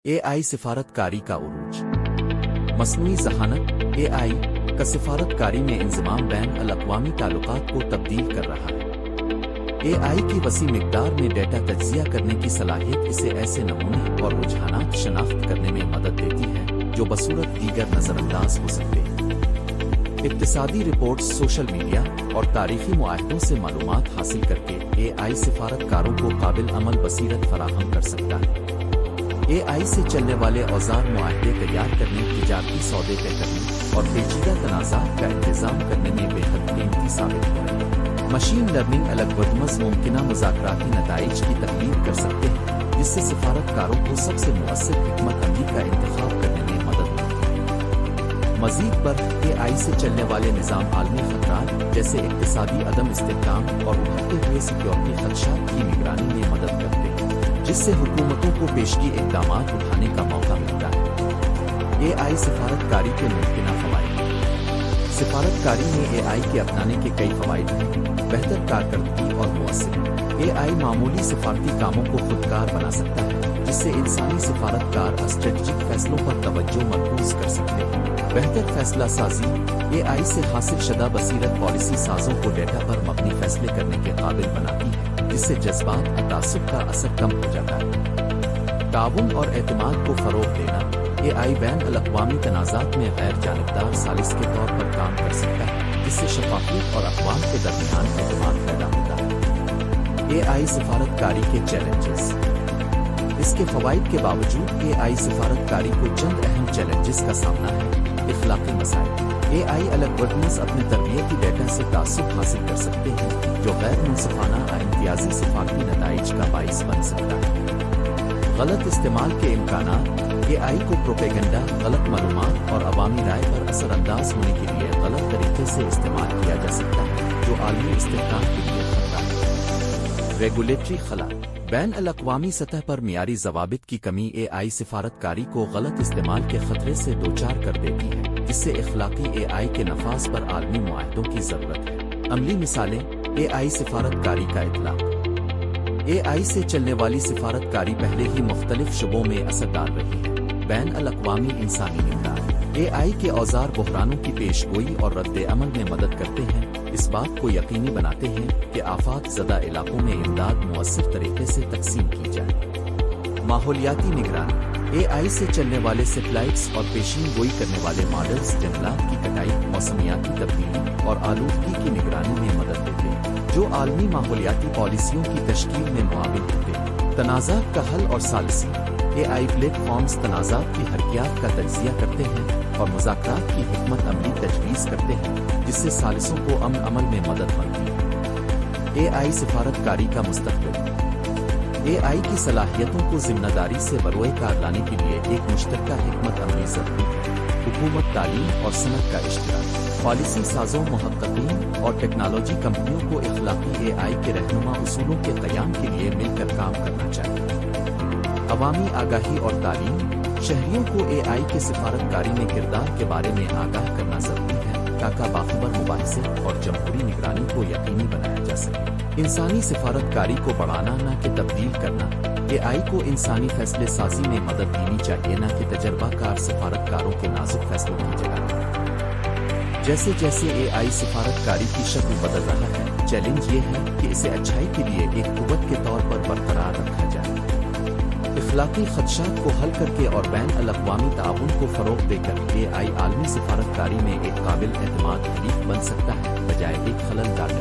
AI सिफारतकारी का उरूज। मसनूई ज़हानत AI का सिफारतकारी में इंज़माम बैन अल-अक़वामी ताल्लुकात को तब्दील कर रहा है। AI की वसी मिक़दार में डेटा तज्ज़िया करने की सलाहियत इसे ऐसे नमूने और रुझानात शनाख्त करने में मदद देती है जो बसूरत दीगर नज़रअंदाज हो सकते हैं। इक़्तिसादी रिपोर्ट्स, सोशल मीडिया और तारीख़ी मुआहदों से मालूमात हासिल करके AI सिफारतकारों को काबिल अमल बसीरत फराहम कर सकता है। AI से चलने वाले औज़ार मुआहदे तैयार करने, तिजारती सौदे तय करने और पेचीदा तनाज़ात का इंतज़ाम करने में बेहद कीमती साबित हो रहे हैं। मशीन लर्निंग एल्गोरिथम्स मुमकिना मुज़ाकराती नताइज की तकलीफ कर सकते हैं, जिससे सिफारतकारों को सबसे मुअस्सिर हिकमत अमली का इंतखाब करने में मदद मिलती है। मज़ीद पर AI से चलने वाले निज़ाम आलमी खतरात जैसे इक़्तिसादी अदम इस्तेहकाम और उभरते हुए सिक्योरिटी खदशात की निगरानी में मदद करते हैं, जिससे हुकूमतों को पेशगी इक़दामात उठाने का मौका मिलता है। AI सिफारतकारी के मुमकिना फ़वाइद। सिफारतकारी में AI के अपनाने के कई फ़वाइद हैं। बेहतर कारकर्दगी और मुअस्सिर। AI मामूली सिफारती कामों को खुदकार बना सकता है, जिससे इंसानी सिफारतकार स्ट्रेटजिक फैसलों पर तवज्जो मरकूज़ कर सकते हैं। बेहतर फैसला साजी। AI से हासिल शुदा बसीरत पॉलिसी साजों को डेटा पर मबनी फैसले करने के काबिल बनाती है, जिससे जज्बात और तासुब का असर कम हो जाता है। ताउन और एतमाद को फ़रोग़ देना। AI बैन अल-अक़वामी तनाज़ात में गैर जानिबदार सालिस के तौर पर काम कर सकता है, जिससे शफ़ाफ़ियत और अक़वाम के दरमियान एतमाद पैदा होता है। AI सिफारतकारी के चैलेंजेस। इसके फ़वाइद के बावजूद AI सिफारतकारी को चंद अहम चैलेंजेस का सामना है। इख़लाक़ी मसाइल। AI एल्गोरिथम्स अपने तरबियती डेटा से तासुब हासिल कर सकते हैं, जो गैर मुनसिफ़ाना और इम्तियाज़ी सिफारती नताइज का बाइस बन सकता है। गलत इस्तेमाल के इम्कानात। AI को प्रोपेगेंडा, गलत मालूमात और अवामी राय पर असरअंदाज होने के लिए गलत तरीके से इस्तेमाल किया जा सकता है, जो आलमी इस्तेहकाम के लिए खतरा है। रेगुलेटरी खला। बैन अल-अक़वामी सतह पर मियारी ज़वाबित की कमी AI सिफारतकारी को गलत इस्तेमाल के खतरे से दोचार कर देती है, जिससे इख़लाक़ी AI के नफाज पर आलमी मुआहदों की ज़रूरत है। अमली मिसालें। AI सिफारतकारी का इतलाक़। AI से चलने वाली सिफारतकारी पहले ही मुख्तलिफ शुबों में असर डाल रही है। बैन अल-अक़वामी इंसानी इमदाद। AI के औज़ार बहरानों की पेशगोई और रद्द-ए-अमल में मदद करते हैं, इस बात को यकीनी बनाते हैं कि आफात ज़दा इलाकों में इमदाद मुअस्सिर तरीके से तकसीम की जाए। माहौलियाती निगरानी। AI से चलने वाले सैटेलाइट्स और पेशीन गोई करने वाले मॉडल्स जंगलात की कटाई, मौसमियाती तब्दीली और आलूदगी की निगरानी में मदद देते हैं, जो आलमी माहौलियाती पॉलिसियों की तश्कील में मुआविन होते हैं। तनाज़ात का हल और सालिसी। AI प्लेटफॉर्म्स तनाज़ात की हरकियात का तज्ज़िया करते हैं और मुज़ाकरात की हिकमत अमली तजवीज़ करते हैं, जिससे सालिसों को अमल अमल में मदद मिलती है। AI सिफारतकारी का मुस्तक़बिल। AI की सलाहियतों को ज़िम्मेदारी से बरोए कार लाने के लिए एक मुश्तरका हिकमत अमली ज़रूरी है। हुकूमत, तालीम और सनत का इश्तिराक। पॉलिसी साजों, मुहक्किकीन और टेक्नोलॉजी कंपनियों को इख़लाक़ी AI के रहनुमा उसूलों के क़याम के लिए मिलकर काम करना चाहिए। अवामी आगाही और तालीम। शहरियों को AI के सिफारतकारी में किरदार के बारे में आगाह करना ज़रूरी है, ताकि बाखबर मुबाहिसे और जमहूरी निगरानी को यकीनी बनाया जा सके। इंसानी सिफारतकारी को बढ़ाना, न कि तब्दील करना। AI को इंसानी फैसले साजी में मदद देनी चाहिए, न कि तजर्बाकार सिफारतकारों के नाजुक फैसलों की जगह। जैसे जैसे AI सिफारतकारी की शक्ल बदल रहा है, चैलेंज ये है कि इसे अच्छाई के लिए एक कुव्वत के तौर पर बरकरार रखा जाए। इख़लाक़ी खदशात को हल करके और बैन अल-अक़वामी ताउन को फ़रोग़ देकर AI आलमी सिफारतकारी में एक काबिल एतमाद हरीफ बन सकता है, बजाय एक खलल डालने